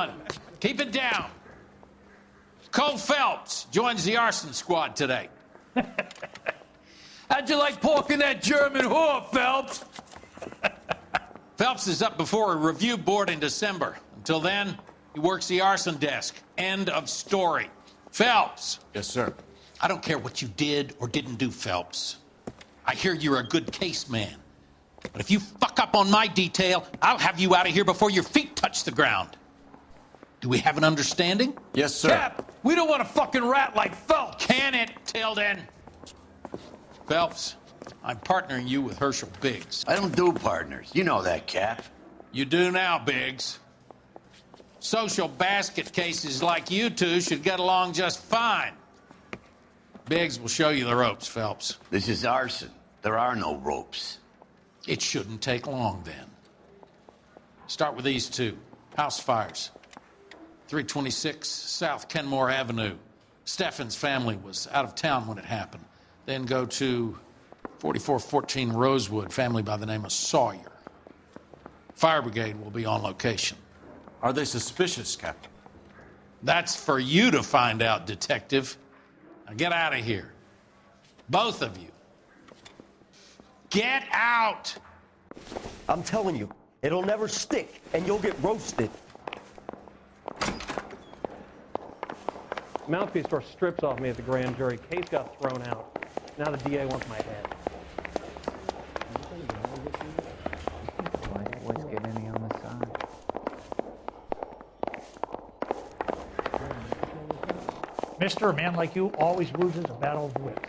one. Keep it down. Cole Phelps joins the arson squad today. How'd you like porking that German whore, Phelps? Phelps is up before a review board in December. Until then, he works the arson desk. End of story. Phelps. Yes, sir. I don't care what you did or didn't do, Phelps. I hear you're a good case man. But if you fuck up on my detail, I'll have you out of here before your feet touch the ground. Do we have an understanding? Yes, sir. Cap, we don't want a fucking rat like Phelps. Can it, Tilden? Phelps, I'm partnering you with Herschel Biggs. I don't do partners. You know that, Cap. You do now, Biggs. Social basket cases like you two should get along just fine. Biggs will show you the ropes, Phelps. This is arson. There are no ropes. It shouldn't take long, then. Start with these two. House fires. 326 South Kenmore Avenue. Steffen's family was out of town when it happened. Then go to 4414 Rosewood, family by the name of Sawyer. Fire brigade will be on location. Are they suspicious, Captain? That's for you to find out, detective. Now get out of here. Both of you. Get out! I'm telling you, it'll never stick, and you'll get roasted. Mouthpiece store strips off me at the grand jury. Case got thrown out. Now the DA wants my head. Why always get any on the side? Mister, a man like you always loses a battle of wits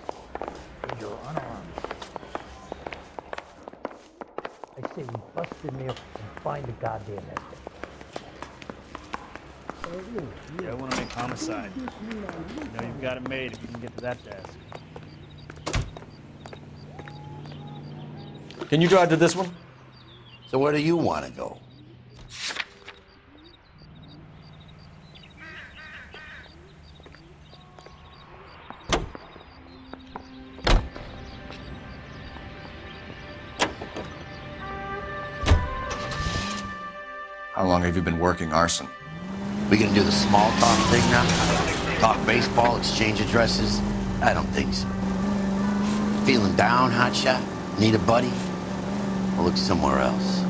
when you're unarmed. I say we bust in there and find the goddamn estate. Yeah, I want to make homicide. You know you've got it made if you can get to that desk. Can you drive to this one? So where do you want to go? How long have you been working arson? We gonna do the small talk thing now? Talk baseball, exchange addresses? I don't think so. Feeling down, hotshot? Need a buddy? We'll look somewhere else.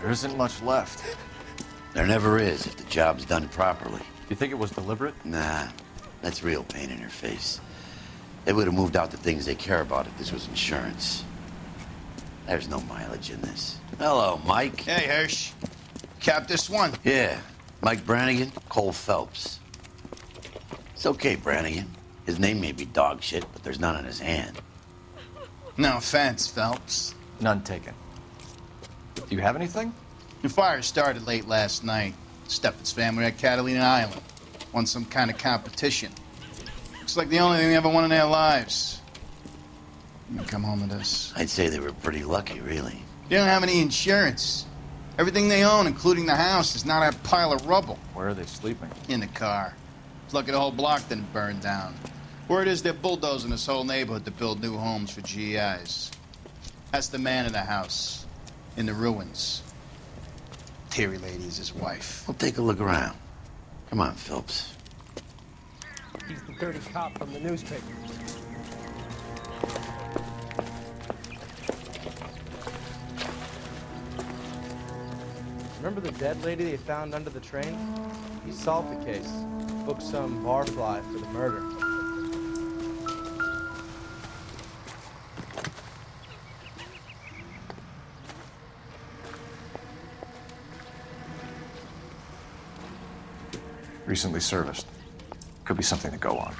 There isn't much left. There never is if the job's done properly. You think it was deliberate? Nah, that's real pain in her face. They would have moved out the things they care about if this was insurance. There's no mileage in this. Hello, Mike. Hey, Hirsch. Cap this one. Yeah, Mike Brannigan, Cole Phelps. It's okay, Brannigan. His name may be dog shit, but there's none on his hand. No offense, Phelps. None taken. Do you have anything? The fire started late last night. Steffen's family at Catalina Island. Won some kind of competition. Looks like the only thing they ever won in their lives. You come home with us. I'd say they were pretty lucky, really. They don't have any insurance. Everything they own, including the house, is not a pile of rubble. Where are they sleeping? In the car. It's lucky the whole block didn't burn down. Word is they're bulldozing this whole neighborhood to build new homes for GIs. That's the man in the house. In the ruins. Terry lady is his wife. We'll take a look around. Come on, Phelps. He's the dirty cop from the newspaper. Remember the dead lady they found under the train? He solved the case. Booked some barfly for the murder. Recently serviced. Could be something to go on.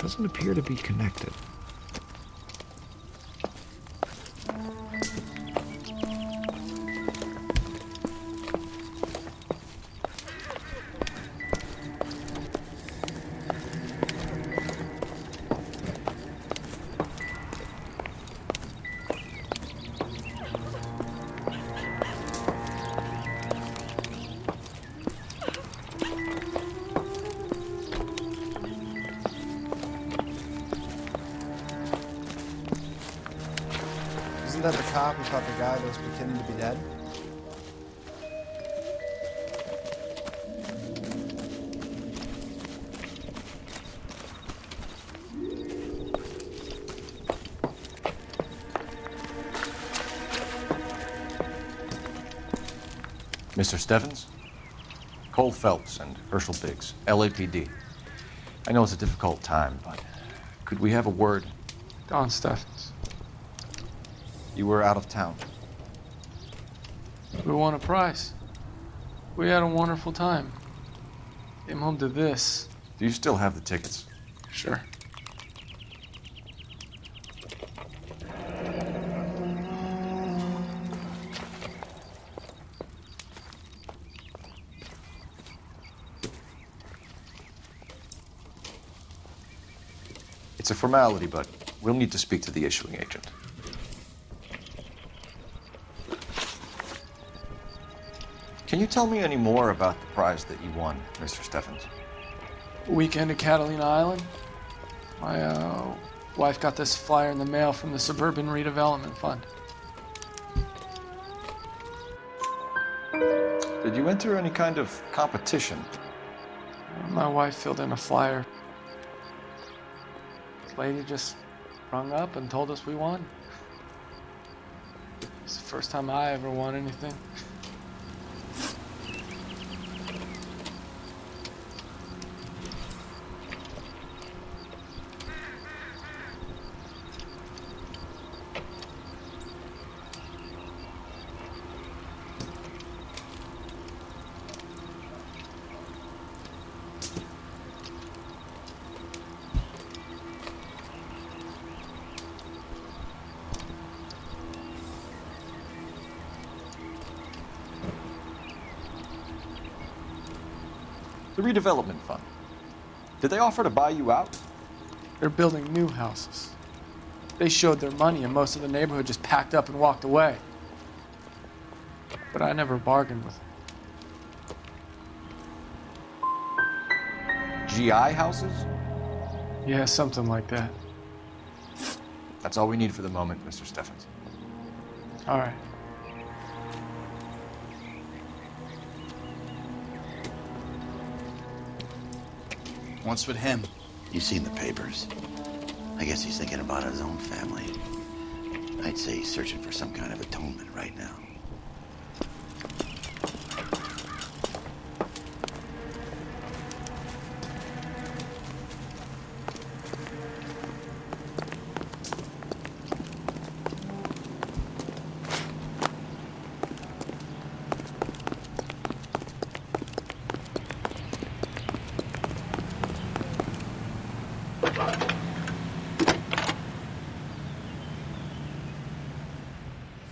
doesn't appear to be connected. Isn't that the cop who caught the guy that was pretending to be dead? Mr. Steffens? Cole Phelps and Herschel Biggs, LAPD. I know it's a difficult time, but could we have a word? Don Steffens. You were out of town. We won a prize. We had a wonderful time. Came home to this. Do you still have the tickets? Sure. It's a formality, but we'll need to speak to the issuing agent. Can you tell me any more about the prize that you won, Mr. Steffens? Weekend at Catalina Island. My wife got this flyer in the mail from the Suburban Redevelopment Fund. Did you enter any kind of competition? My wife filled in a flyer. This lady just rung up and told us we won. It's the first time I ever won anything. The redevelopment fund. Did they offer to buy you out? They're building new houses. They showed their money and most of the neighborhood just packed up and walked away. But I never bargained with them. GI houses? Yeah, something like that. That's all we need for the moment, Mr. Steffens. All right. What's with him? You've seen the papers. I guess he's thinking about his own family. I'd say he's searching for some kind of atonement right now.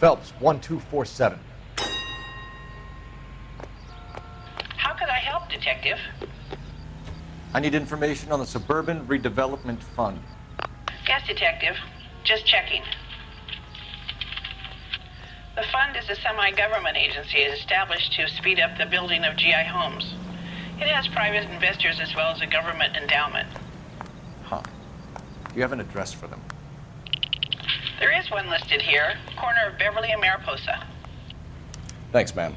Phelps, 1247. How could I help, Detective? I need information on the Suburban Redevelopment Fund. Yes, Detective. Just checking. The fund is a semi-government agency established to speed up the building of GI homes. It has private investors as well as a government endowment. Huh. Do you have an address for them? There is one listed here, corner of Beverly and Mariposa. Thanks, ma'am.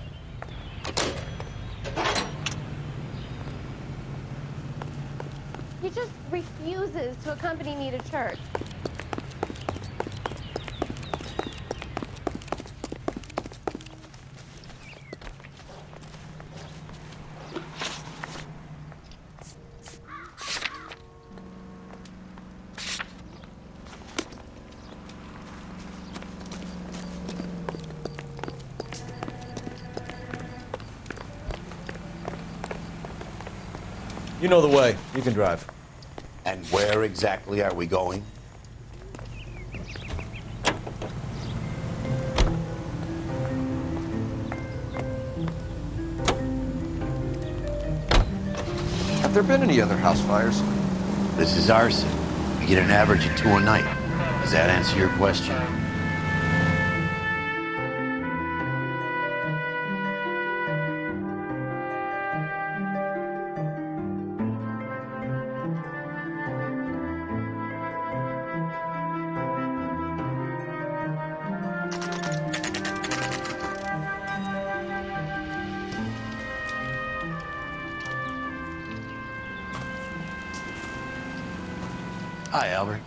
He just refuses to accompany me to church. You know the way. You can drive. And where exactly are we going? Have there been any other house fires? This is arson. We get an average of 2 a night. Does that answer your question? Hi, Albert.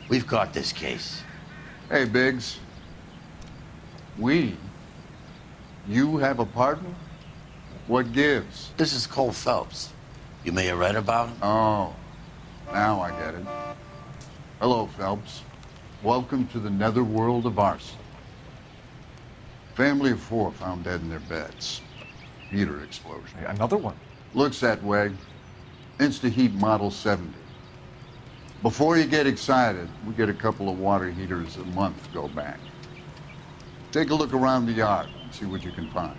We've caught this case. Hey, Biggs. We? You have a partner? What gives? This is Cole Phelps. You may have read about him. Oh, now I get it. Hello, Phelps. Welcome to the netherworld of arson. Family of 4 found dead in their beds. Heater explosion. Hey, another one. Looks that way. Insta-Heat Model 70. Before you get excited, we get a couple of water heaters a month go back. Take a look around the yard and see what you can find.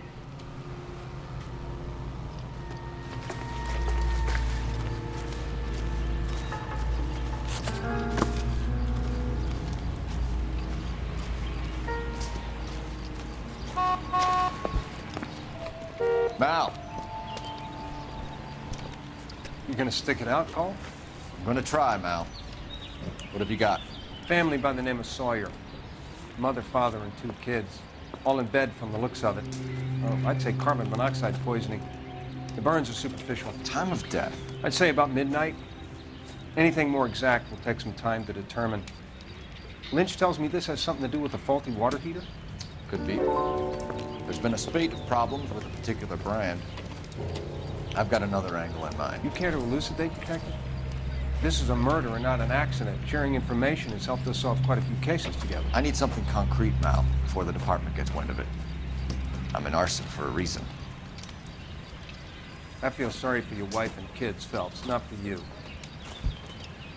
Mal, You gonna stick it out, Cole? I'm gonna try, Mal. What have you got? Family by the name of Sawyer. Mother, father, and 2 kids. All in bed from the looks of it. Oh, I'd say carbon monoxide poisoning. The burns are superficial. Time of death? I'd say about midnight. Anything more exact will take some time to determine. Lynch tells me this has something to do with a faulty water heater? Could be. There's been a spate of problems with a particular brand. I've got another angle in mind. You care to elucidate, Detective? This is a murder and not an accident. Sharing information has helped us solve quite a few cases together. I need something concrete, Mal, before the department gets wind of it. I'm in arson for a reason. I feel sorry for your wife and kids, Phelps, not for you.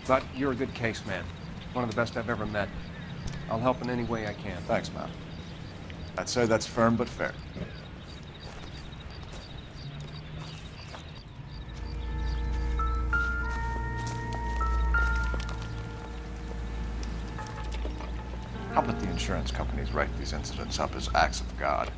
But you're a good case man. One of the best I've ever met. I'll help in any way I can. Thanks, Mal. I'd say that's firm but fair. How about the insurance companies write these incidents up as acts of God?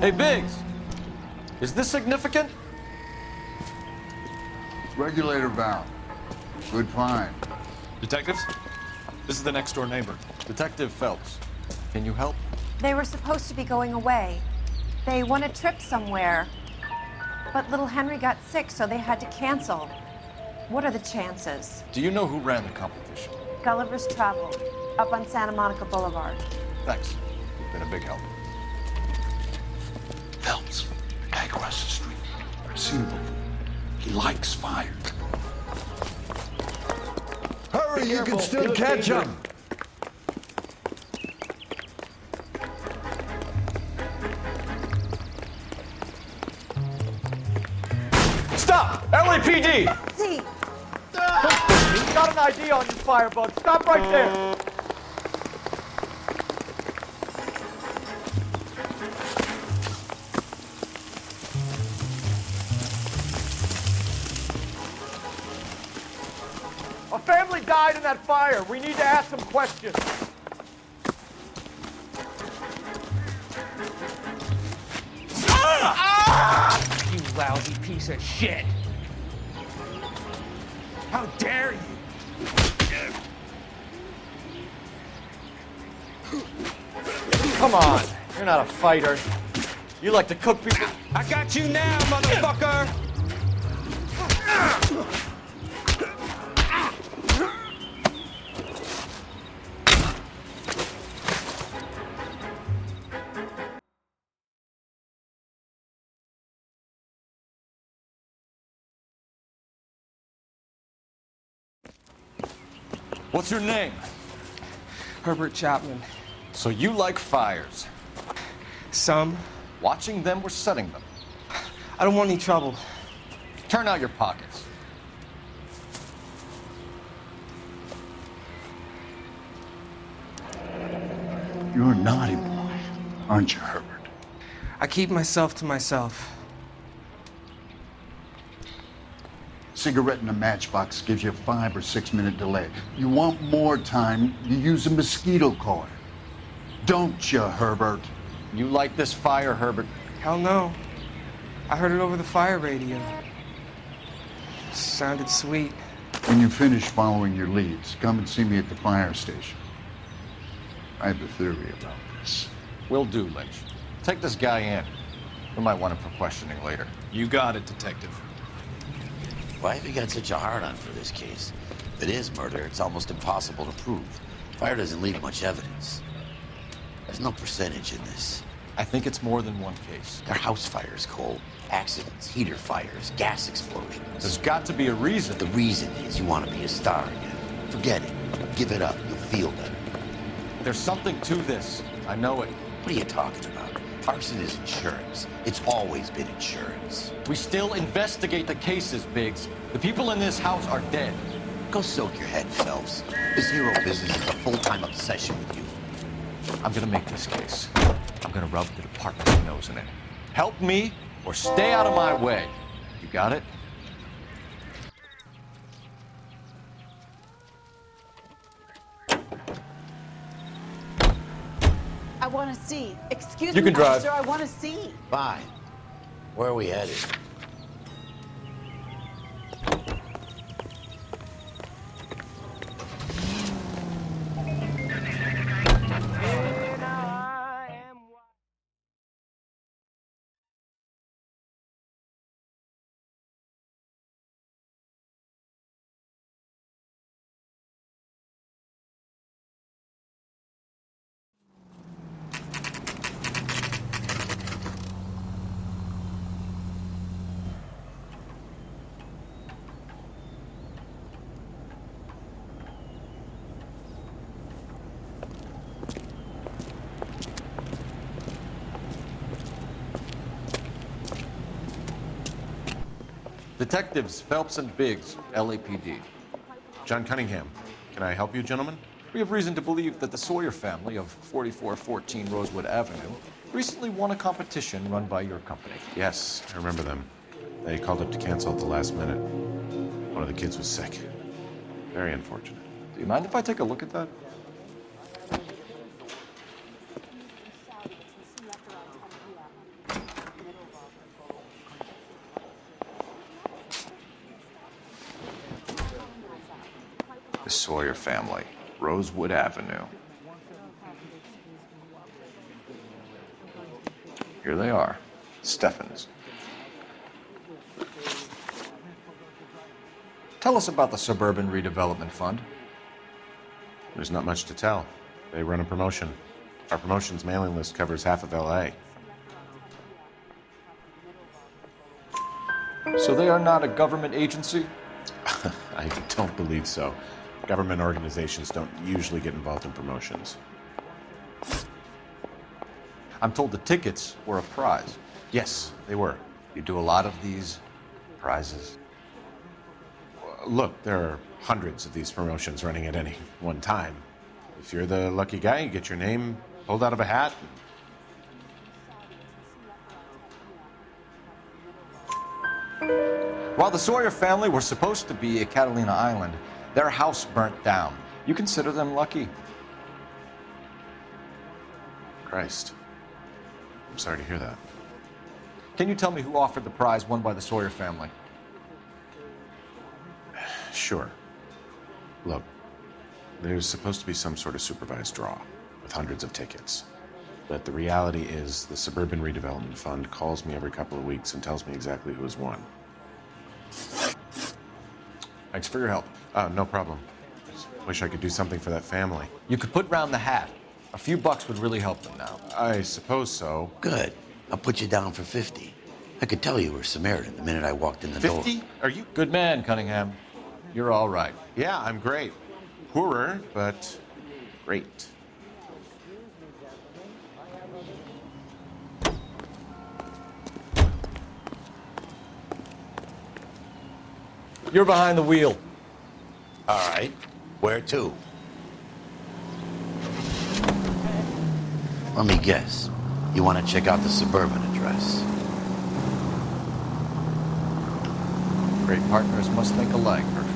Hey, Biggs, is this significant? Regulator valve. Good find. Detectives, this is the next door neighbor. Detective Phelps, can you help? They were supposed to be going away. They won a trip somewhere. But little Henry got sick, so they had to cancel. What are the chances? Do you know who ran the competition? Gulliver's Travel, up on Santa Monica Boulevard. Thanks. You've been a big help. Phelps, the guy across the street. I've seen him before. He likes fire. Hurry, you can still catch him. Stop! LAPD! See. He's got an ID on your firebug. Stop right there! A family died in that fire. We need to ask some questions. You lousy piece of shit. How dare you? Come on, you're not a fighter. You like to cook people. I got you now, motherfucker! What's your name? Herbert Chapman. So you like fires? Some. Watching them or setting them? I don't want any trouble. Turn out your pockets. You're a naughty boy, aren't you, Herbert? I keep myself to myself. Cigarette in a matchbox gives you a 5 or 6 minute delay. You want more time, you use a mosquito coil. Don't you, Herbert? You like this fire, Herbert? Hell no. I heard it over the fire radio. Sounded sweet. When you finish following your leads, come and see me at the fire station. I have a theory about this. Will do, Lynch. Take this guy in. We might want him for questioning later. You got it, Detective. Why have you got such a hard-on for this case? If it is murder, it's almost impossible to prove. Fire doesn't leave much evidence. There's no percentage in this. I think it's more than one case. They're house fires, Cole. Accidents, heater fires, gas explosions. There's got to be a reason. The reason is you want to be a star again. Forget it. Give it up. You'll feel better. There's something to this. I know it. What are you talking about? Arson is insurance. It's always been insurance. We still investigate the cases, Biggs. The people in this house are dead. Go soak your head, Phelps. This hero business is a full-time obsession with you. I'm gonna make this case. I'm gonna rub the department's nose in it. Help me or stay out of my way. You got it? I want to see. Excuse You me, can drive. officer, I want to see. Fine. Where are we headed? Detectives Phelps and Biggs, LAPD. John Cunningham. Can I help you, gentlemen? We have reason to believe that the Sawyer family of 4414 Rosewood Avenue recently won a competition run by your company. Yes, I remember them. They called up to cancel at the last minute. One of the kids was sick. Very unfortunate. Do you mind if I take a look at that? Sawyer family, Rosewood Avenue. Here they are, Steffens. Tell us about the Suburban Redevelopment Fund. There's not much to tell. They run a promotion. Our promotions mailing list covers half of L.A. So they are not a government agency? I don't believe so. Government organizations don't usually get involved in promotions. I'm told the tickets were a prize. Yes, they were. You do a lot of these prizes? Look, there are hundreds of these promotions running at any one time. If you're the lucky guy, you get your name pulled out of a hat. While the Sawyer family were supposed to be at Catalina Island, their house burnt down. You consider them lucky? Christ. I'm sorry to hear that. Can you tell me who offered the prize won by the Sawyer family? Sure. Look, there's supposed to be some sort of supervised draw with hundreds of tickets. But the reality is the Suburban Redevelopment Fund calls me every couple of weeks and tells me exactly who has won. Thanks for your help. No problem. Just wish I could do something for that family. You could put round the hat. A few bucks would really help them now. I suppose so. Good. I'll put you down for 50. I could tell you were Samaritan the minute I walked in the door. 50? Are you? Good man, Cunningham. You're all right. Yeah, I'm great. Poorer, but great. You're behind the wheel. All right. Where to? Let me guess. You want to check out the Suburban address? Great partners must think alike, Herschel.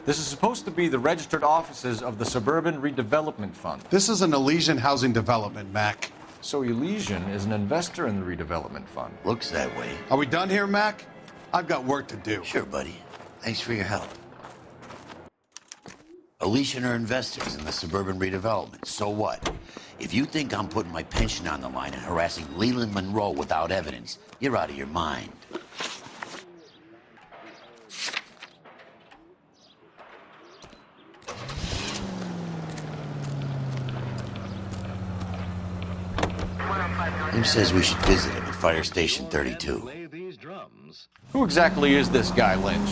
This is supposed to be the registered offices of the Suburban Redevelopment Fund. This is an Elysian housing development, Mac. So Elysian is an investor in the redevelopment fund. Looks that way. Are we done here, Mac? I've got work to do. Sure, buddy. Thanks for your help. Elysian are investors in the Suburban Redevelopment. So what? If you think I'm putting my pension on the line and harassing Leland Monroe without evidence, you're out of your mind. Lim says we should visit him at Fire Station 32. Who exactly is this guy, Lynch?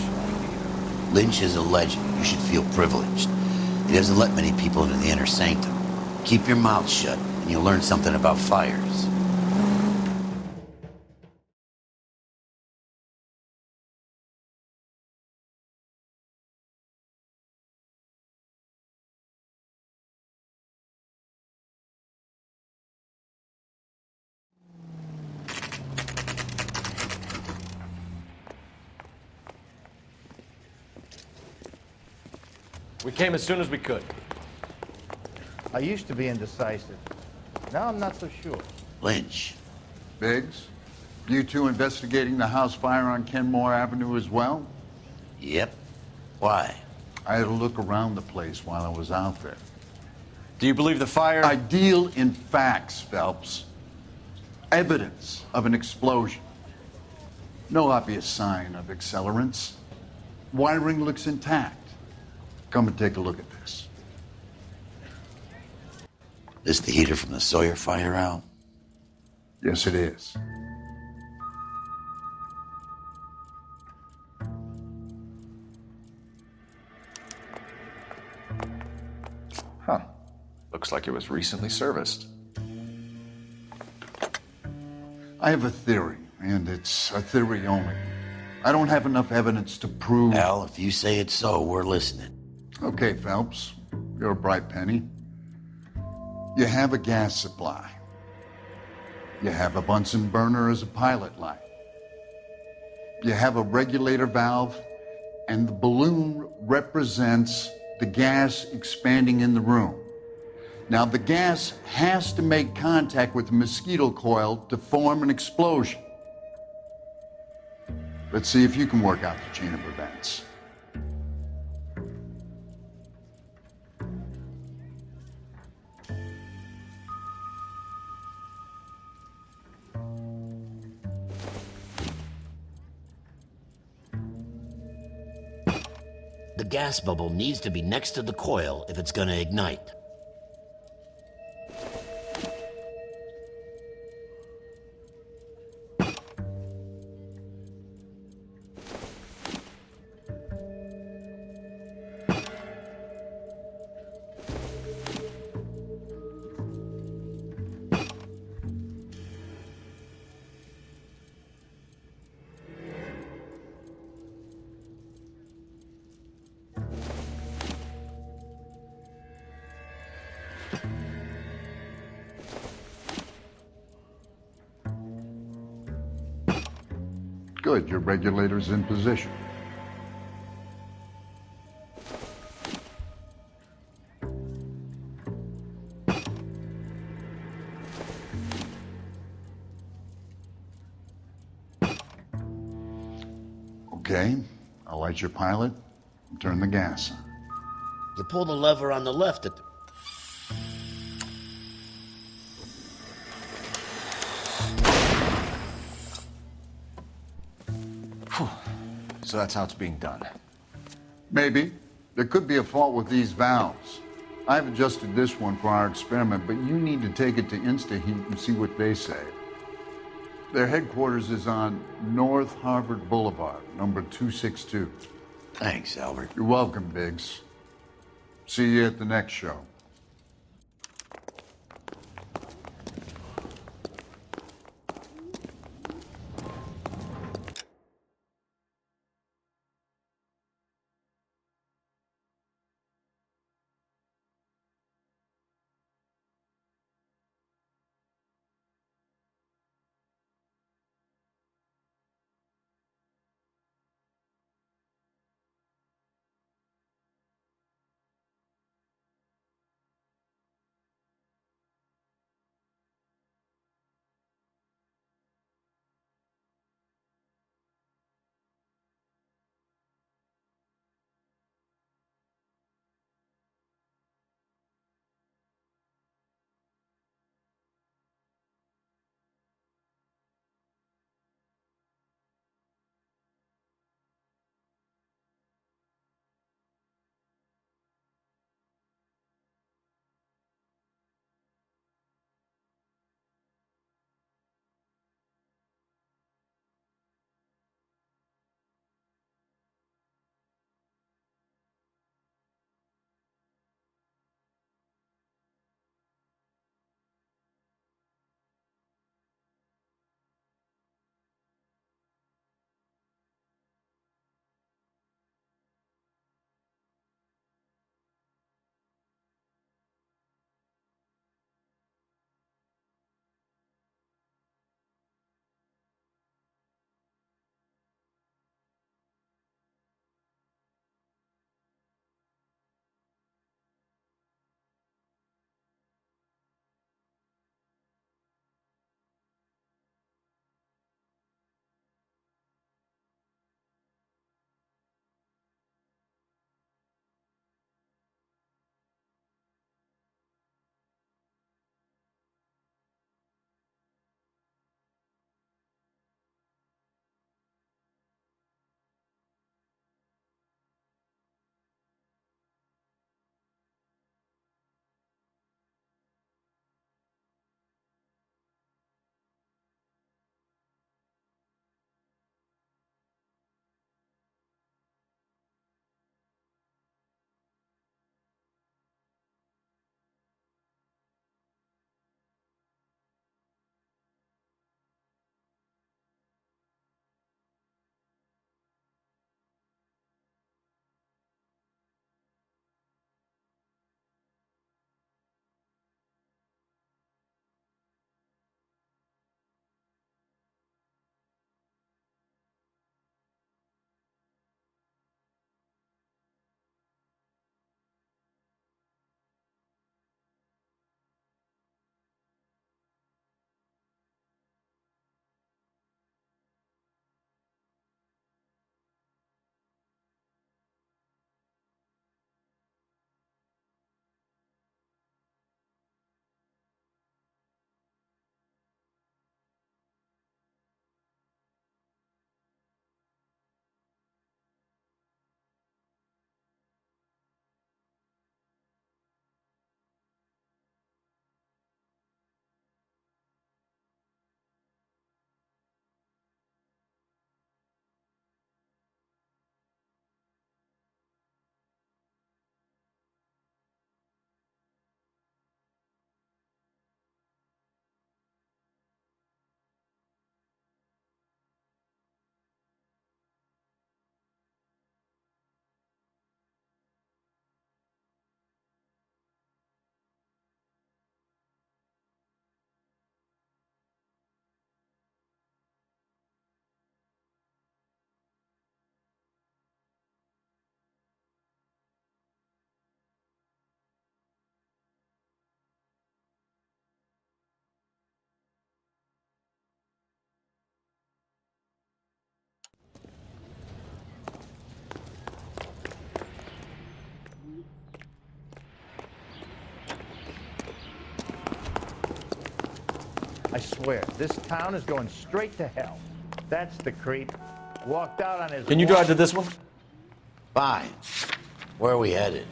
Lynch is a legend. You should feel privileged. He doesn't let many people into the inner sanctum. Keep your mouth shut, and you'll learn something about fires. We came as soon as we could. I used to be indecisive. Now I'm not so sure. Lynch. Biggs, you two investigating the house fire on Kenmore Avenue as well? Yep. Why? I had a look around the place while I was out there. Do you believe the fire? I deal in facts, Phelps. Evidence of an explosion. No obvious sign of accelerants. Wiring looks intact. Come and take a look at this. This the heater from the Sawyer fire, Al? Yes, it is. Huh. Looks like it was recently serviced. I have a theory, and it's a theory only. I don't have enough evidence to prove... Al, if you say it's so, we're listening. Okay, Phelps. You're a bright penny. You have a gas supply. You have a Bunsen burner as a pilot light. You have a regulator valve, and the balloon represents the gas expanding in the room. Now, the gas has to make contact with the mosquito coil to form an explosion. Let's see if you can work out the chain of events. The gas bubble needs to be next to the coil if it's gonna ignite. Good, your regulator's in position. Okay, I'll light your pilot and turn the gas on. You pull the lever on the left at the... So that's how it's being done. Maybe. There could be a fault with these valves. I've adjusted this one for our experiment, but you need to take it to InstaHeat and see what they say. Their headquarters is on North Harvard Boulevard, number 262. Thanks, Albert. You're welcome, Biggs. See you at the next show. I swear, this town is going straight to hell. That's the creep. Walked out on his... Can you drive to this one? Fine. Where are we headed?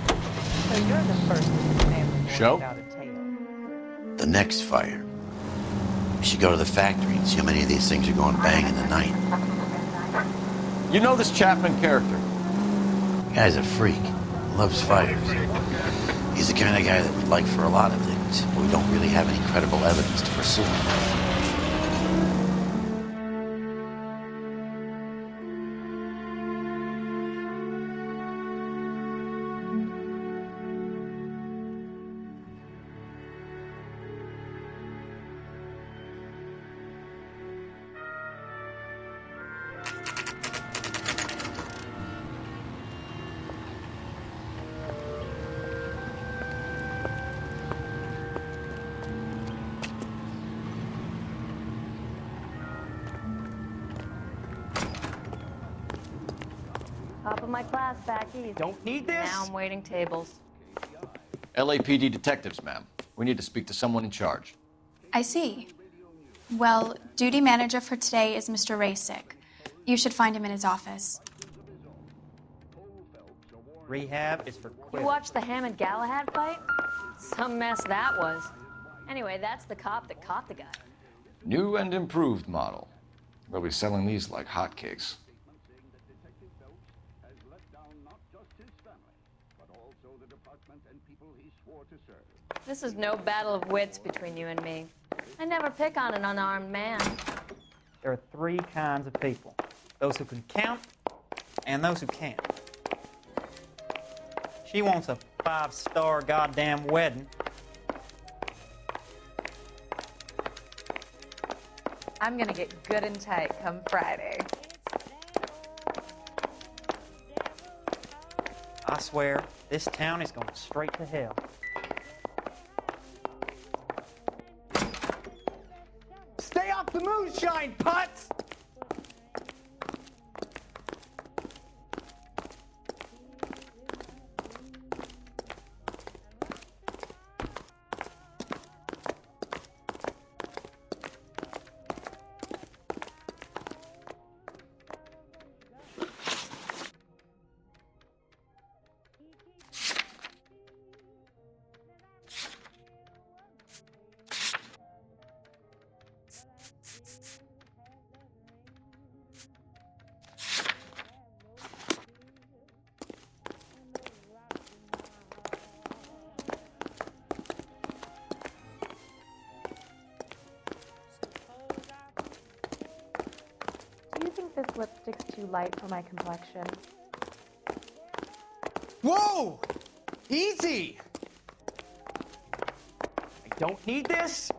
So you're the first in the family Show? without a tail. The next fire. We should go to the factory and see how many of these things are going bang in the night. You know this Chapman character? The guy's a freak. Loves fires. He's the kind of guy that we'd like for a lot of things, but we don't really have any credible evidence to pursue him. Top of my class, back east. Don't need this? Now I'm waiting tables. LAPD detectives, ma'am. We need to speak to someone in charge. I see. Well, duty manager for today is Mr. Rasick. You should find him in his office. Rehab is for You quitters. watched the Hammond Galahad fight? Some mess that was. Anyway, that's the cop that caught the guy. New and improved model. They'll be selling these like hotcakes. This is no battle of wits between you and me. I never pick on an unarmed man. There are three kinds of people. Those who can count and those who can't. She wants a 5-star goddamn wedding. I'm gonna get good and tight come Friday. I swear, this town is going straight to hell. Stay off the moonshine, putz! Do you think this lipstick's too light for my complexion? Whoa! Easy! I don't need this.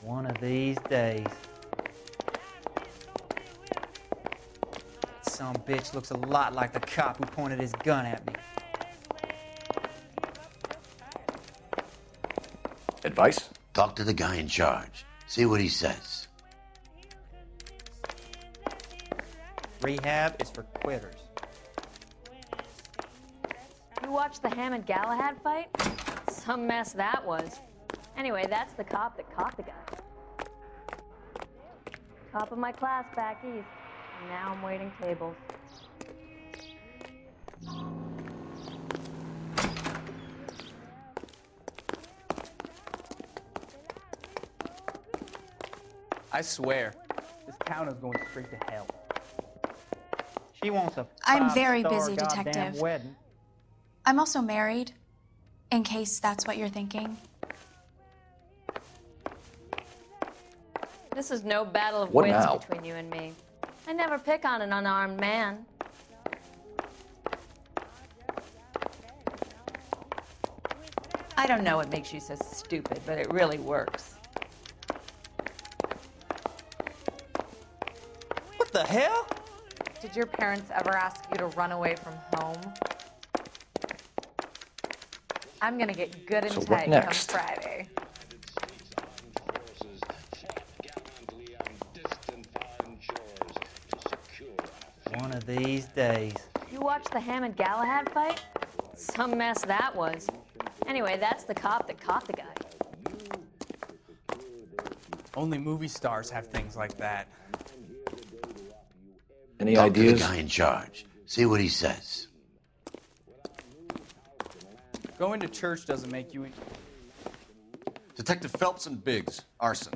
One of these days. That son of a bitch looks a lot like the cop who pointed his gun at me. Advice? Talk to the guy in charge. See what he says. Rehab is for quitters. You watched the Hammond Galahad fight? Some mess that was. Anyway, that's the cop that caught the guy. Top of my class back east. Now I'm waiting tables. I swear, this town is going straight to hell. She wants a I'm very 5-star busy, goddamn detective. wedding. I'm also married, in case that's what you're thinking. This is no battle of What wits now? between you and me. I never pick on an unarmed man. I don't know what makes you so stupid, but it really works. What the hell? Did your parents ever ask you to run away from home? I'm gonna get good and So what tight come next? Friday. One of these days. You watched the Hammond Galahad fight? Some mess that was. Anyway, that's the cop that caught the guy. Only movie stars have things like that. Any ideas? To the guy in charge. See what he says. Going to church doesn't make you... Detective Phelps and Biggs, arson.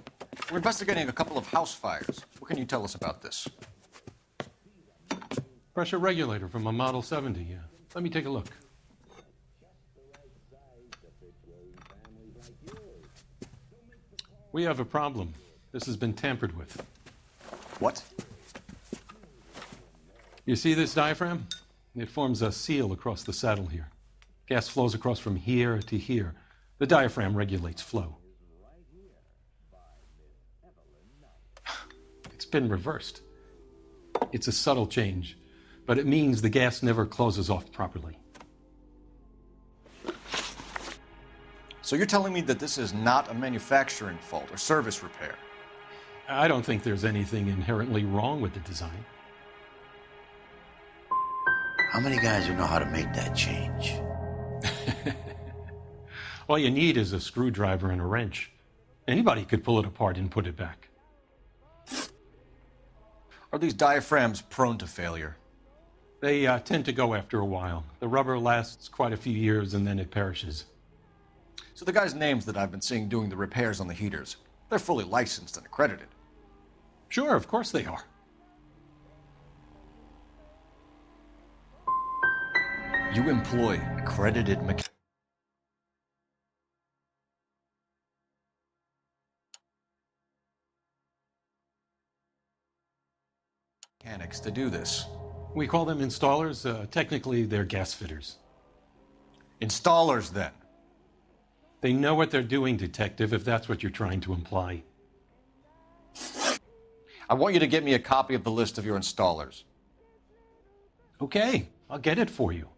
We're investigating a couple of house fires. What can you tell us about this? Pressure regulator from a Model 70, yeah. Let me take a look. We have a problem. This has been tampered with. What? You see this diaphragm? It forms a seal across the saddle here. Gas flows across from here to here. The diaphragm regulates flow. It's been reversed. It's a subtle change, but it means the gas never closes off properly. So you're telling me that this is not a manufacturing fault or service repair? I don't think there's anything inherently wrong with the design. How many guys would know how to make that change? All you need is a screwdriver and a wrench. Anybody could pull it apart and put it back. Are these diaphragms prone to failure? They tend to go after a while. The rubber lasts quite a few years and then it perishes. So the guys' names that I've been seeing doing the repairs on the heaters, they're fully licensed and accredited. Sure, of course they are. You employ accredited mechanics to do this. We call them installers. Technically, they're gas fitters. Installers, then? They know what they're doing, Detective, if that's what you're trying to imply. I want you to get me a copy of the list of your installers. Okay, I'll get it for you.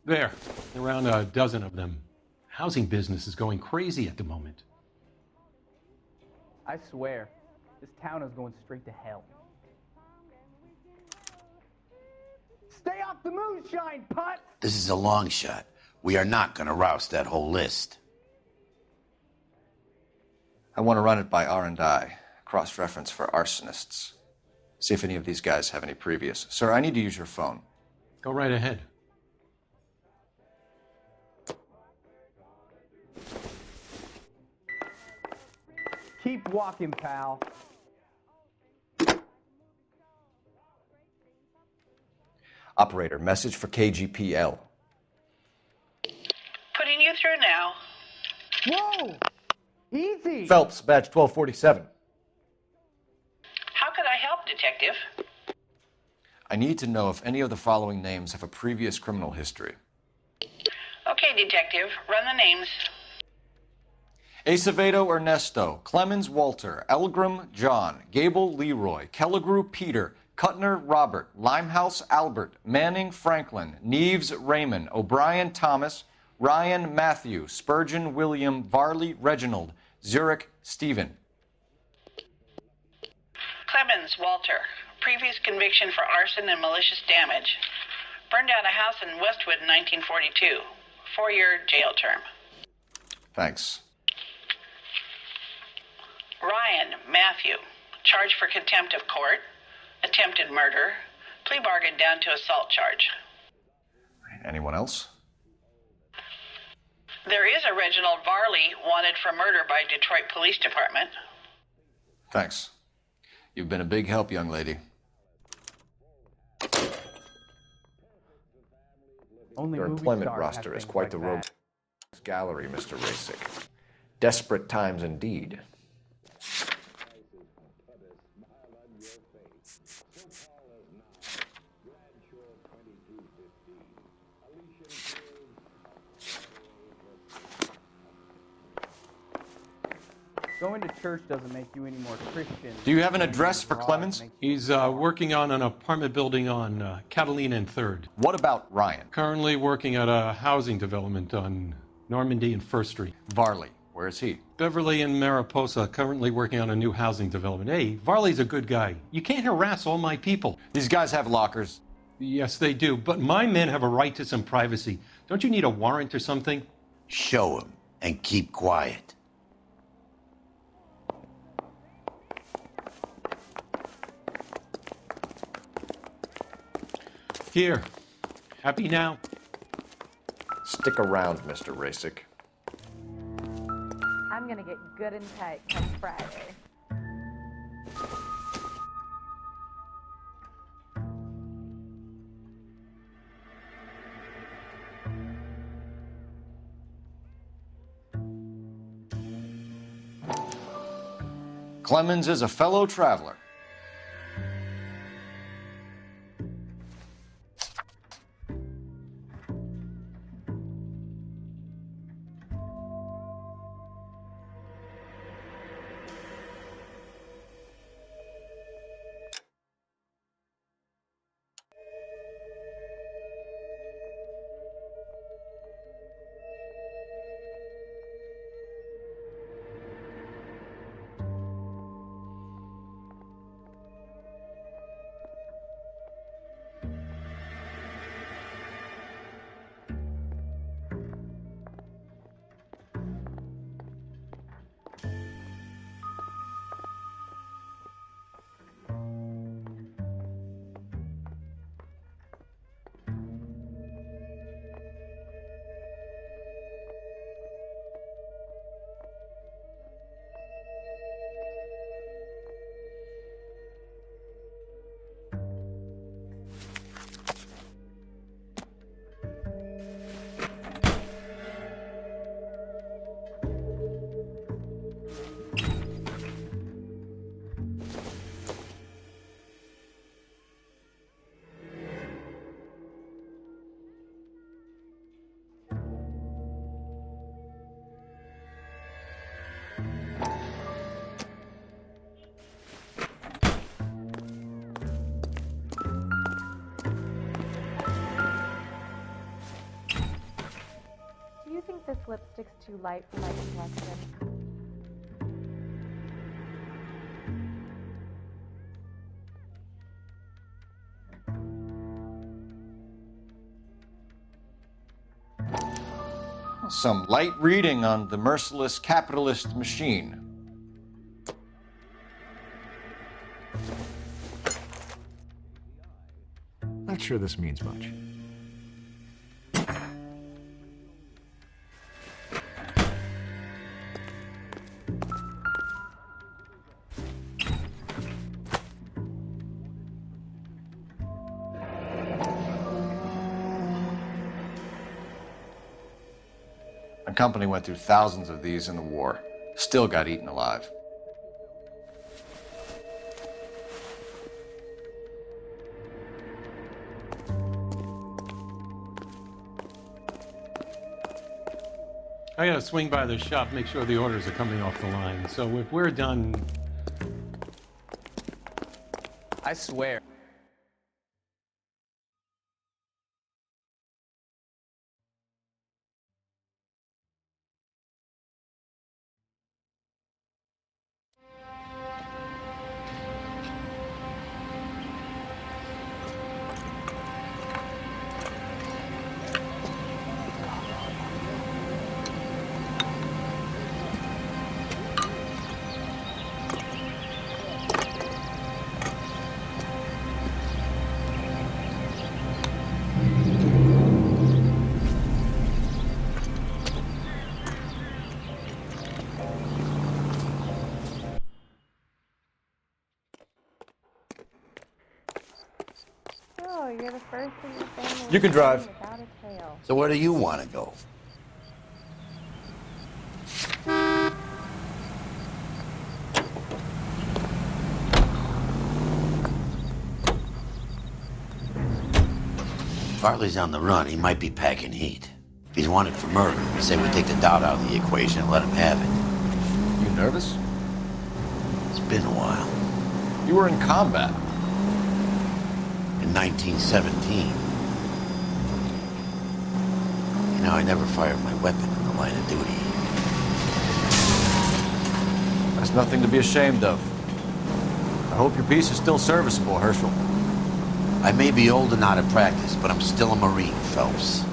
There, around a dozen of them. Housing business is going crazy at the moment. I swear, this town is going straight to hell. Stay off the moonshine, putt! This is a long shot. We are not going to roust that whole list. I want to run it by R&I, cross-reference for arsonists. See if any of these guys have any previous. Sir, I need to use your phone. Go right ahead. Keep walking, pal. Operator, message for KGPL. Putting you through now. Whoa! Easy! Phelps, badge 1247. How could I help, Detective? I need to know if any of the following names have a previous criminal history. Okay, Detective, run the names. Acevedo Ernesto, Clemens Walter, Elgram John, Gable Leroy, Kelligrew Peter, Cutner Robert, Limehouse Albert, Manning Franklin, Neves Raymond, O'Brien Thomas, Ryan Matthew, Spurgeon William, Varley Reginald, Zurich Stephen. Clemens Walter, previous conviction for arson and malicious damage. Burned down a house in Westwood in 1942. 4-year jail term. Thanks. Ryan Matthew, charged for contempt of court, attempted murder, plea bargain down to assault charge. Anyone else? There is a Reginald Varley wanted for murder by Detroit Police Department. Thanks. You've been a big help, young lady. Only Your movie employment stars roster have is things quite like the that. rogue gallery, Mr. Rasick. Desperate times indeed. Going to church doesn't make you any more Christian. Do you have an address for Clemens? He's working on an apartment building on Catalina and 3rd. What about Ryan? Currently working at a housing development on Normandy and 1st Street. Varley. Where is he? Beverly and Mariposa, currently working on a new housing development. Hey, Varley's a good guy. You can't harass all my people. These guys have lockers. Yes, they do, but my men have a right to some privacy. Don't you need a warrant or something? Show him and keep quiet. Here. Happy now? Stick around, Mr. Rasick. I'm gonna get good and tight come Friday. Clemens is a fellow traveler. Do you think this lipstick's too light for my complexion? Some light reading on the merciless capitalist machine. Not sure this means much. A company went through thousands of these in the war. Still got eaten alive. I gotta swing by the shop, make sure the orders are coming off the line. So if we're done... I swear. Oh, you're the first in your family. You can drive. Without a tail. So where do you want to go? Farley's on the run. He might be packing heat. If he's wanted for murder, say we take the doubt out of the equation and let him have it. You nervous? It's been a while. You were in combat. In 1917. You know, I never fired my weapon in the line of duty. There's nothing to be ashamed of. I hope your piece is still serviceable, Herschel. I may be old and out of practice, but I'm still a Marine, Phelps.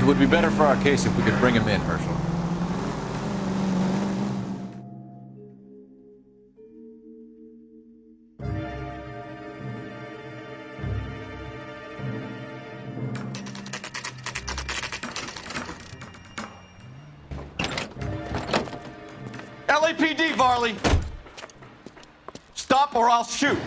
It would be better for our case if we could bring him in, Herschel. LAPD, Varley! Stop or I'll shoot!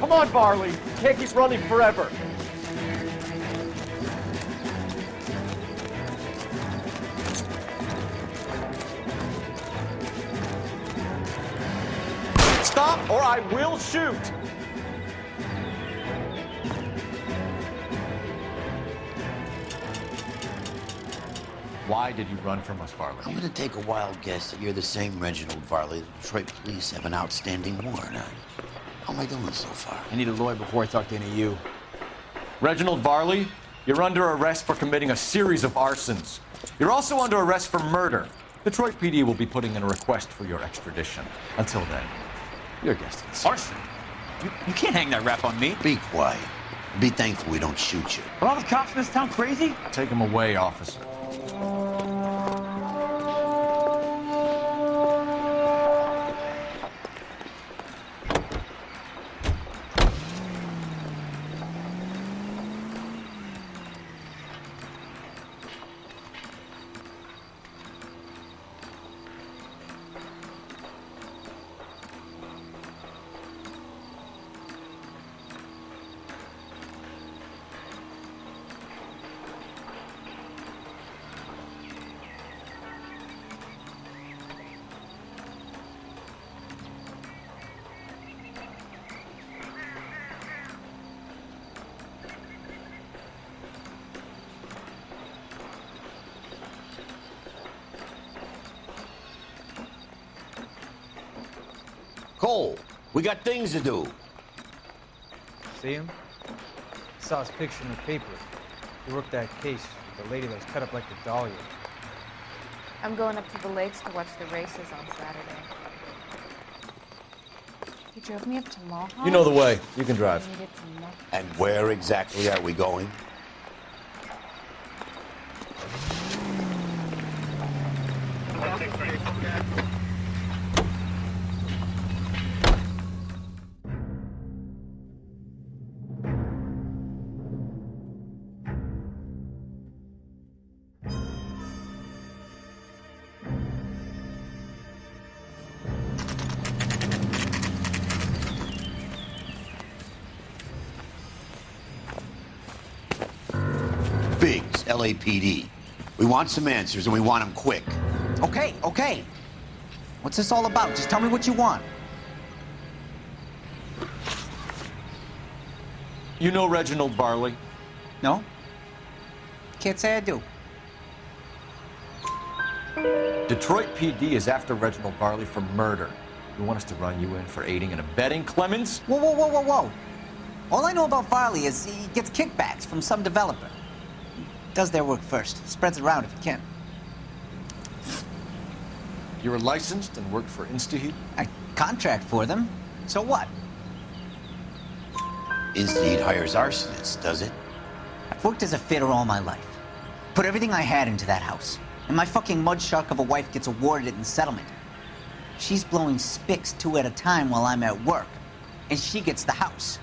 Come on, Varley. You can't keep running forever. Stop or I will shoot. Why did you run from us, Varley? I'm gonna take a wild guess that you're the same Reginald Varley the Detroit police have an outstanding warrant on. How am I doing so far? I need a lawyer before I talk to any of you. Reginald Varley, you're under arrest for committing a series of arsons. You're also under arrest for murder. Detroit PD will be putting in a request for your extradition. Until then, your guest is Arson? You can't hang that rap on me. Be quiet. Be thankful we don't shoot you. Are all the cops in this town crazy? Take him away, officer. Cole, we got things to do. See him? Saw his picture in the paper. He worked that case with the lady that was cut up like the dahlia. I'm going up to the lakes to watch the races on Saturday. He drove me up to Mohawk. You know the way. You can drive. And where exactly are we going? Biggs, LAPD. We want some answers, and we want them quick. Okay, okay. What's this all about? Just tell me what you want. You know Reginald Varley? No? can't say I do. Detroit PD is after Reginald Varley for murder. You want us to run you in for aiding and abetting, Clemens? Whoa, whoa, whoa, whoa, whoa. All I know about Varley is he gets kickbacks from some developer. He does their work first, spreads it around if he can. You were licensed and worked for InstaHeat? I contract for them. So what? InstaHeat hires arsonists, does it? I've worked as a fitter all my life. Put everything I had into that house. And my fucking mud shark of a wife gets awarded it in settlement. She's blowing spics 2 at a time while I'm at work. And she gets the house.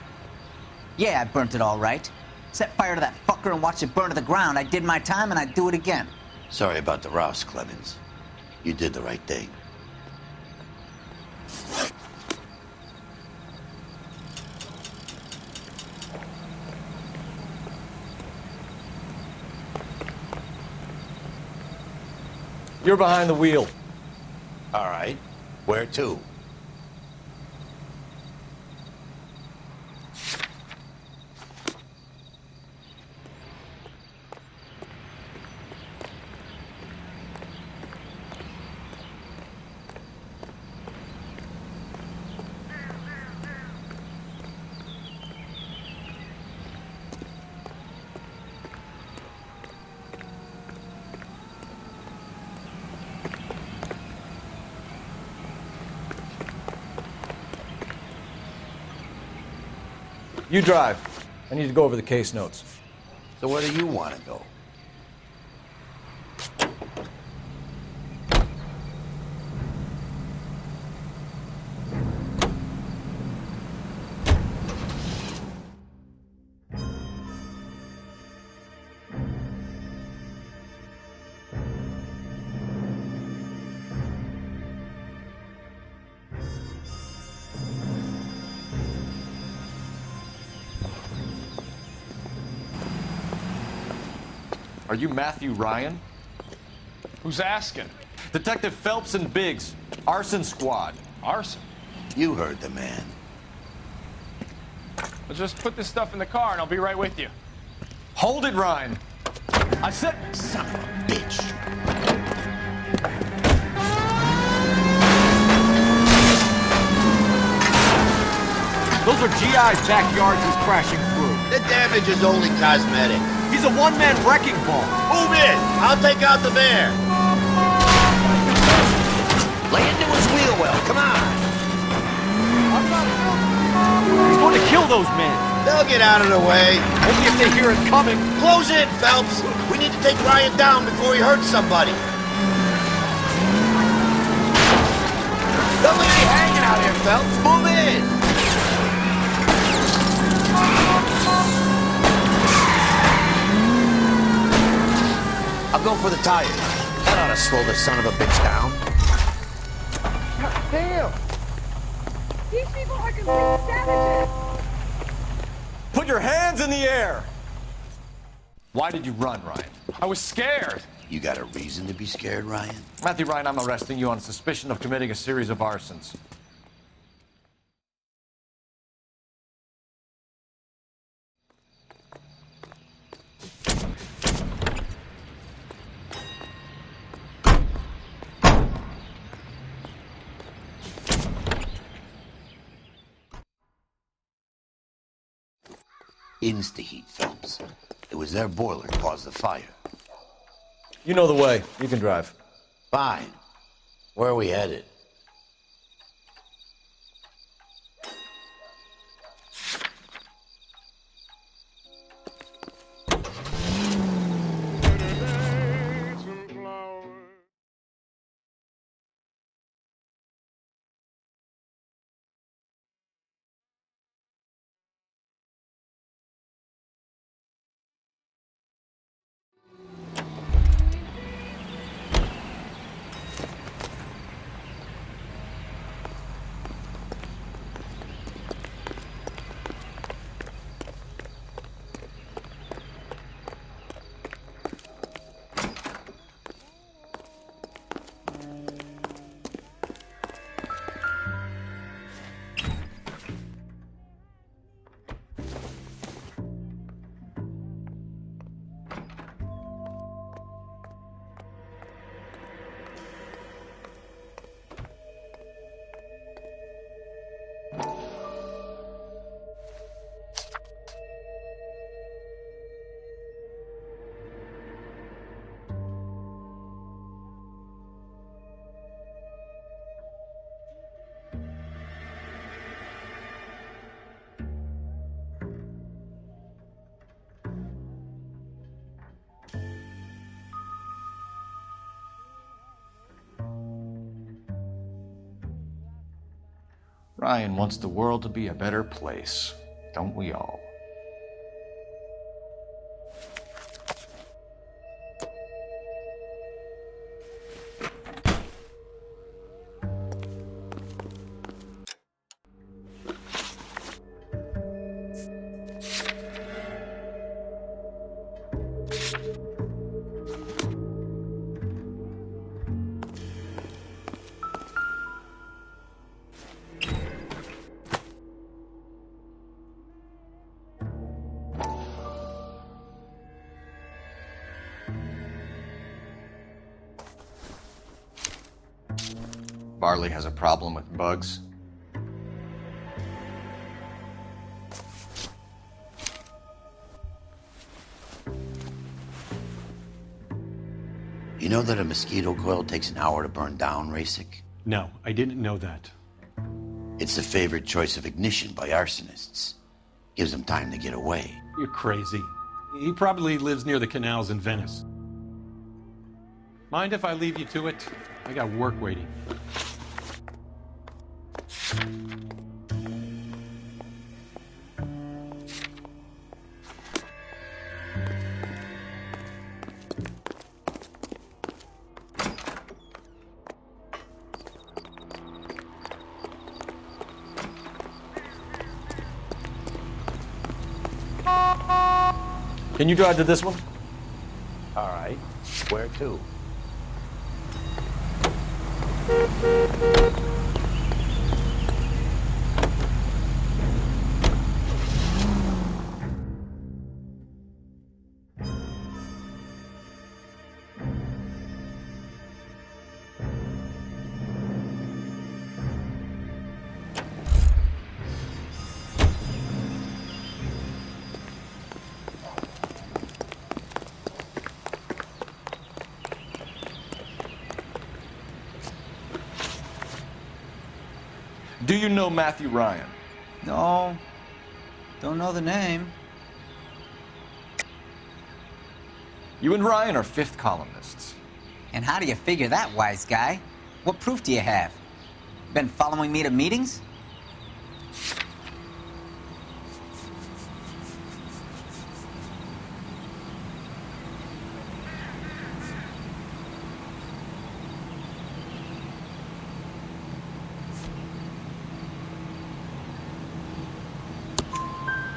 Yeah, I burnt it all right. Set fire to that fucker and watched it burn to the ground. I did my time and I'd do it again. Sorry about the rouse, Clemens. You did the right thing. You're behind the wheel. All right. Where to? You drive. I need to go over the case notes. So where do you want to go? Are you Matthew Ryan? Who's asking? Detective Phelps and Biggs, arson squad. Arson? You heard the man. Well, just put this stuff in the car and I'll be right with you. Hold it, Ryan. I said, son of a bitch. Those are GI's backyards he's crashing through. The damage is only cosmetic. He's a one-man wrecking ball. Move in! I'll take out the bear! Lay into his wheel well, come on! He's going to kill those men. They'll get out of the way. Only if they hear it coming. Close in, Phelps! We need to take Ryan down before he hurts somebody. Don't leave me hanging out here, Phelps. Move in! I'll go for the tires. That ought to slow the son of a bitch down. Damn! These people are complete savages. Put your hands in the air! Why did you run, Ryan? I was scared. You got a reason to be scared, Ryan? Matthew Ryan, I'm arresting you on suspicion of committing a series of arsons. InstaHeat, Phelps. It was their boiler that caused the fire. You know the way. You can drive. Fine. Where are we headed? Ryan wants the world to be a better place, don't we all? Barley has a problem with bugs. You know that a mosquito coil takes an hour to burn down, Rasic? No, I didn't know that. It's the favorite choice of ignition by arsonists. Gives them time to get away. You're crazy. He probably lives near the canals in Venice. Mind if I leave you to it? I got work waiting. Can you drive to this one? All right. Where to? Do you know Matthew Ryan? No, don't know the name. You and Ryan are fifth columnists. And how do you figure that, wise guy? What proof do you have? Been following me to meetings?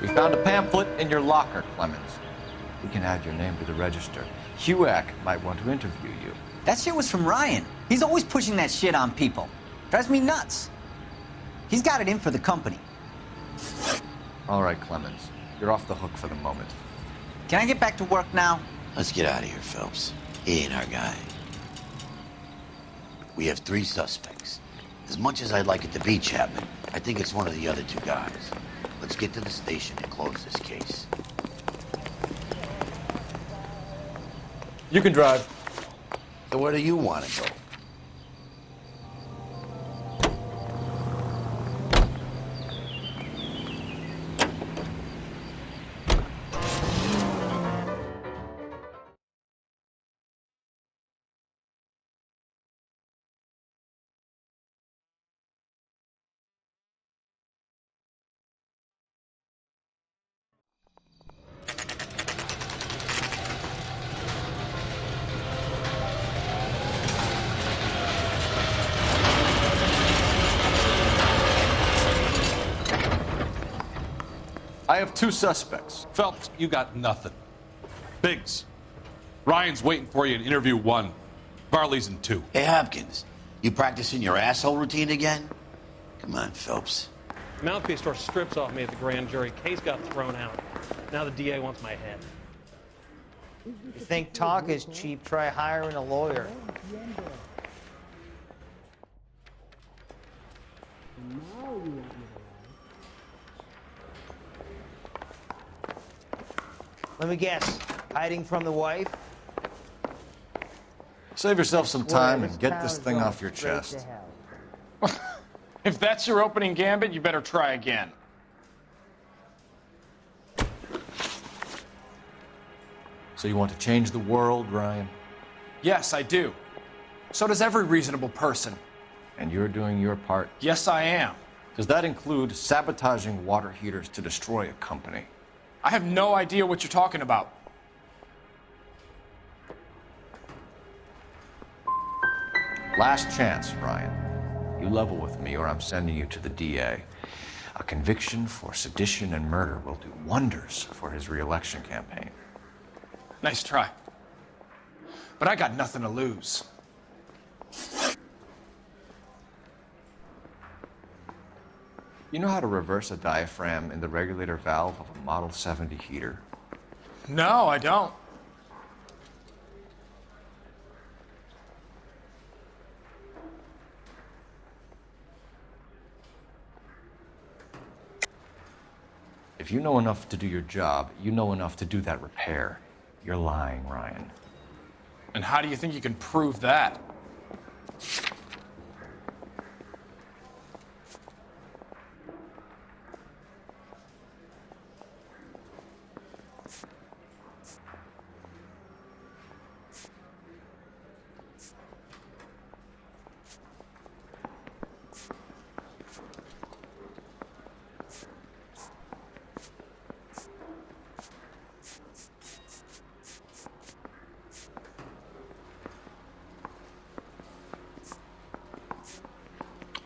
We found a pamphlet in your locker, Clemens. We can add your name to the register. HUAC might want to interview you. That shit was from Ryan. He's always pushing that shit on people. Drives me nuts. He's got it in for the company. All right, Clemens. You're off the hook for the moment. Can I get back to work now? Let's get out of here, Phelps. He ain't our guy. We have 3 suspects. As much as I'd like it to be Chapman, I think it's one of the other 2 guys. Let's get to the station and close this case. You can drive. So where do you want to go? I have 2 suspects. Phelps, you got nothing. Biggs, Ryan's waiting for you in interview 1. Barley's in 2. Hey, Hopkins, you practicing your asshole routine again? Come on, Phelps. Mouthpiece tore strips off me at the grand jury. Case got thrown out. Now the DA wants my head. You think talk is cheap, try hiring a lawyer. Let me guess, hiding from the wife? Save yourself some time and get this thing off your chest. If that's your opening gambit, you better try again. So you want to change the world, Ryan? Yes, I do. So does every reasonable person. And you're doing your part? Yes, I am. Does that include sabotaging water heaters to destroy a company? I have no idea what you're talking about. Last chance, Ryan. You level with me or I'm sending you to the DA. A conviction for sedition and murder will do wonders for his re-election campaign. Nice try. But I got nothing to lose. You know how to reverse a diaphragm in the regulator valve of a Model 70 heater? No, I don't. If you know enough to do your job, you know enough to do that repair. You're lying, Ryan. And how do you think you can prove that?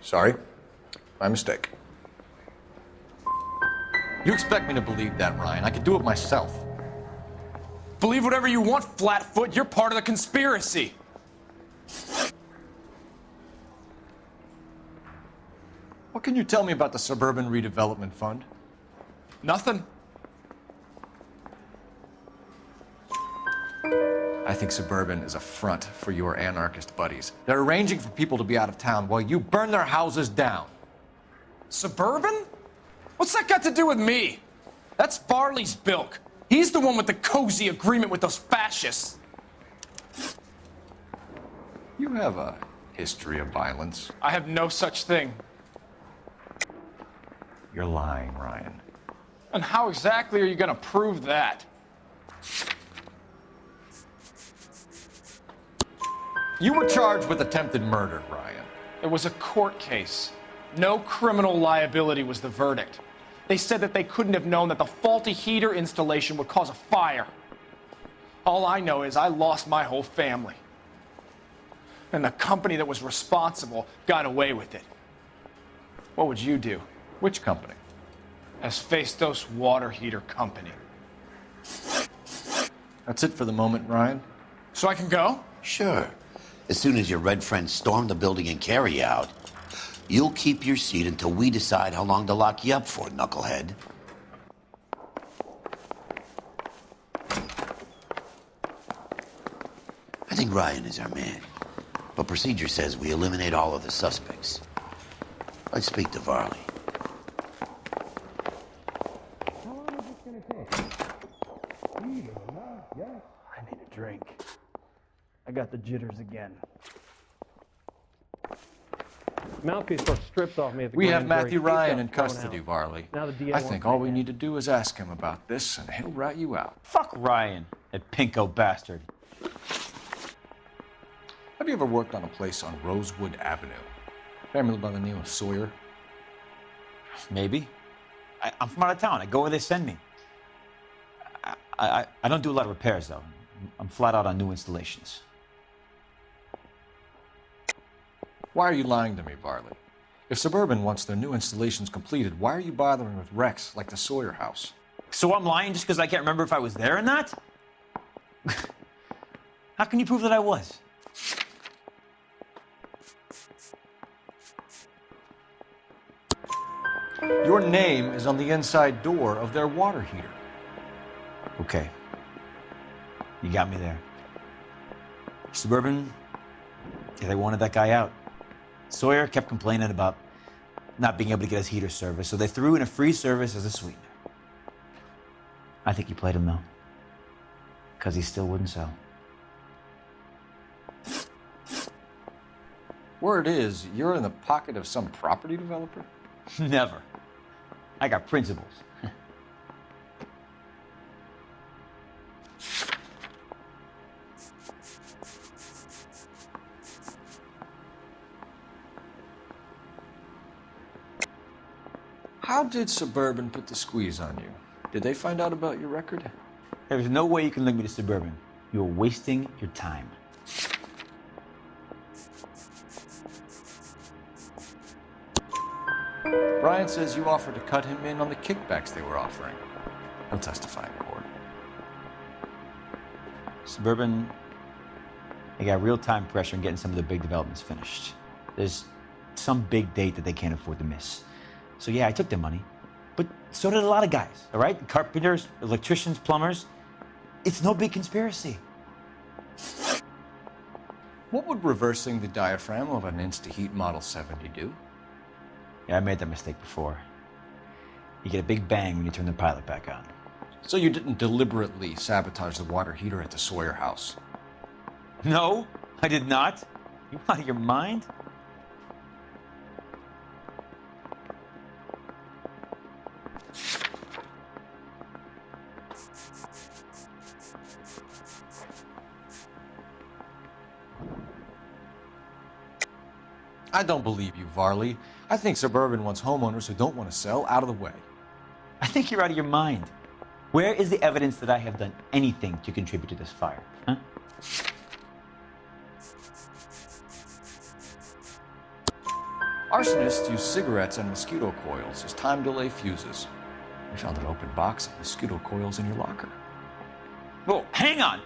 Sorry, my mistake. You expect me to believe that, Ryan? I could do it myself. Believe whatever you want, Flatfoot. You're part of the conspiracy. What can you tell me about the Suburban Redevelopment Fund? Nothing. I think Suburban is a front for your anarchist buddies. They're arranging for people to be out of town while you burn their houses down. Suburban? What's that got to do with me? That's Varley's bilk. He's the one with the cozy agreement with those fascists. You have a history of violence. I have no such thing. You're lying, Ryan. And how exactly are you going to prove that? You were charged with attempted murder, Ryan. It was a court case. No criminal liability was the verdict. They said that they couldn't have known that the faulty heater installation would cause a fire. All I know is I lost my whole family. And the company that was responsible got away with it. What would you do? Which company? Hephaestus Water Heater Company. That's it for the moment, Ryan. So I can go? Sure. As soon as your red friends storm the building and carry out, you'll keep your seat until we decide how long to lock you up for, knucklehead. I think Ryan is our man, but procedure says we eliminate all of the suspects. Let's speak to Varley. How long is this gonna take? I need a drink. I got the jitters again. Mouthpiece got stripped off me at the We grand have Matthew jury. Case Ryan got in thrown custody, out. Varley. Now the DA I wants think my all we head. need to do is ask him about this, and he'll rat you out. Fuck Ryan, that pinko bastard. Have you ever worked on a place on Rosewood Avenue? Family by the name of Sawyer? Maybe. I'm from out of town. I go where they send me. I don't do a lot of repairs, though. I'm flat out on new installations. Why are you lying to me, Varley? If Suburban wants their new installations completed, why are you bothering with wrecks like the Sawyer house? So I'm lying just because I can't remember if I was there or not? How can you prove that I was? Your name is on the inside door of their water heater. Okay. You got me there. Suburban, yeah, they wanted that guy out. Sawyer kept complaining about not being able to get his heater service, so they threw in a free service as a sweetener. I think you played him, though. Because he still wouldn't sell. Word is, you're in the pocket of some property developer? Never. I got principles. How did Suburban put the squeeze on you? Did they find out about your record? There's no way you can link me to Suburban. You're wasting your time. Brian says you offered to cut him in on the kickbacks they were offering. He'll testify in court. Suburban, they got real-time pressure on getting some of the big developments finished. There's some big date that they can't afford to miss. So yeah, I took their money, but so did a lot of guys, all right? Carpenters, electricians, plumbers. It's no big conspiracy. What would reversing the diaphragm of an Insta-Heat Model 70 do? Yeah, I made that mistake before. You get a big bang when you turn the pilot back on. So you didn't deliberately sabotage the water heater at the Sawyer house? No, I did not. You out of your mind? I don't believe you, Varley. I think Suburban wants homeowners who don't want to sell out of the way. I think you're out of your mind. Where is the evidence that I have done anything to contribute to this fire? Huh? Arsonists use cigarettes and mosquito coils as time delay fuses. We found an open box of mosquito coils in your locker. Whoa, hang on.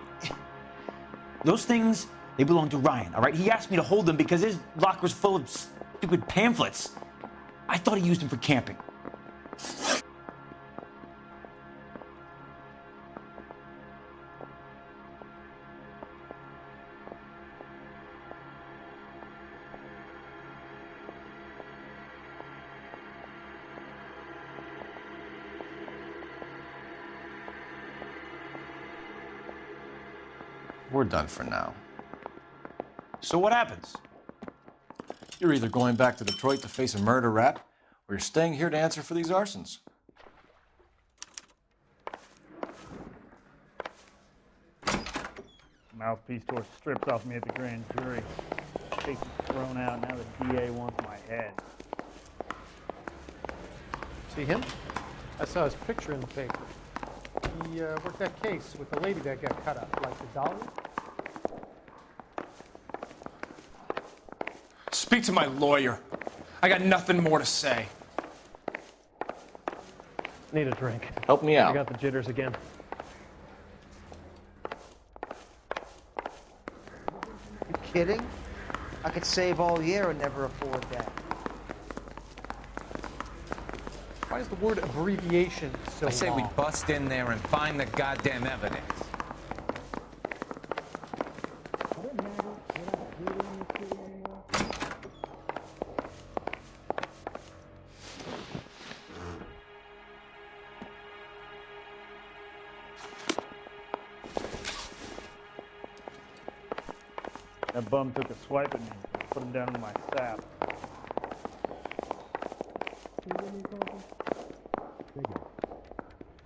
Those things, they belong to Ryan, all right? He asked me to hold them because his locker's full of stupid pamphlets. I thought he used them for camping. We're done for now. So what happens? You're either going back to Detroit to face a murder rap, or you're staying here to answer for these arsons. Mouthpiece tore strips off me at the grand jury. Case is thrown out. Now the DA wants my head. See him? I saw his picture in the paper. He worked that case with the lady that got cut up, like the dollar. Speak to my lawyer. I got nothing more to say. Need a drink. Help me out. I got the jitters again. You kidding? I could save all year and never afford that. Why is the word abbreviation so I say long? we bust in there and find the goddamn evidence. That bum took a swipe at me. Put him down in my sap.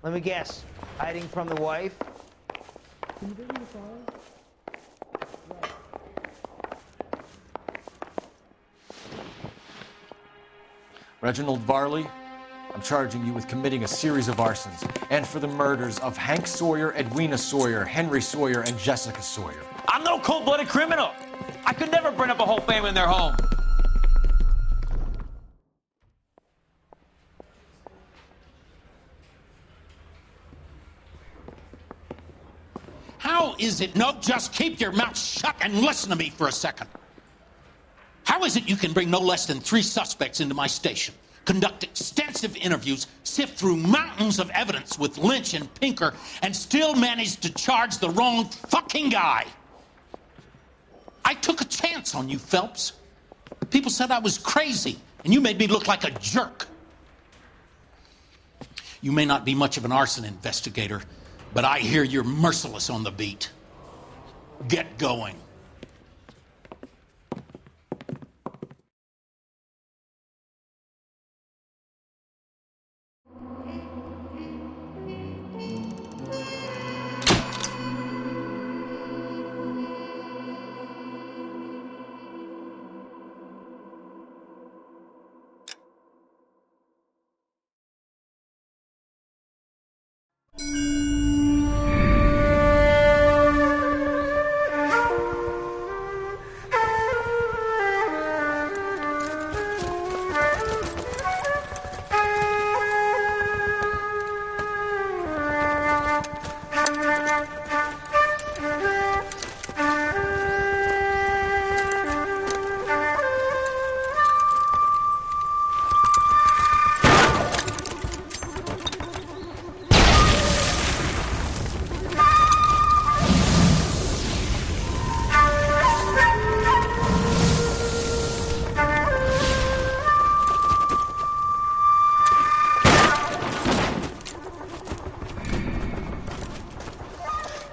Let me guess. Hiding from the wife? Reginald Varley, I'm charging you with committing a series of arsons and for the murders of Hank Sawyer, Edwina Sawyer, Henry Sawyer, and Jessica Sawyer. I'm no cold-blooded criminal. I could never burn up a whole family in their home. How is it? No, just keep your mouth shut and listen to me for a second. How is it you can bring no less than 3 suspects into my station, conduct extensive interviews, sift through mountains of evidence with Lynch and Pinker, and still manage to charge the wrong fucking guy? I took a chance on you, Phelps. People said I was crazy, and you made me look like a jerk. You may not be much of an arson investigator, but I hear you're merciless on the beat. Get going.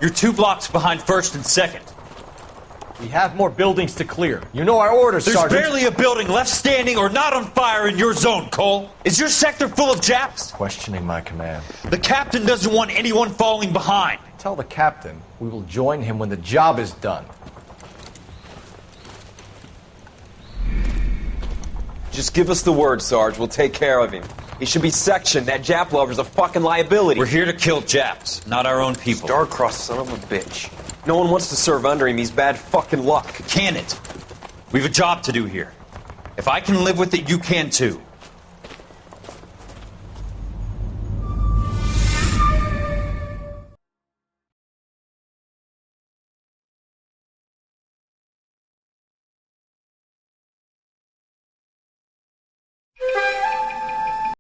You're 2 blocks behind 1st and 2nd. We have more buildings to clear. You know our orders, There's Sergeant. barely a building left standing or not on fire in your zone, Cole. Is your sector full of Japs? Questioning my command. The captain doesn't want anyone falling behind. Tell the captain we will join him when the job is done. Just give us the word, Sarge. We'll take care of him. He should be sectioned. That Jap lover's a fucking liability. We're here to kill Japs, not our own people. Star-crossed son of a bitch. No one wants to serve under him. He's bad fucking luck. Can it? We've a job to do here. If I can live with it, you can too.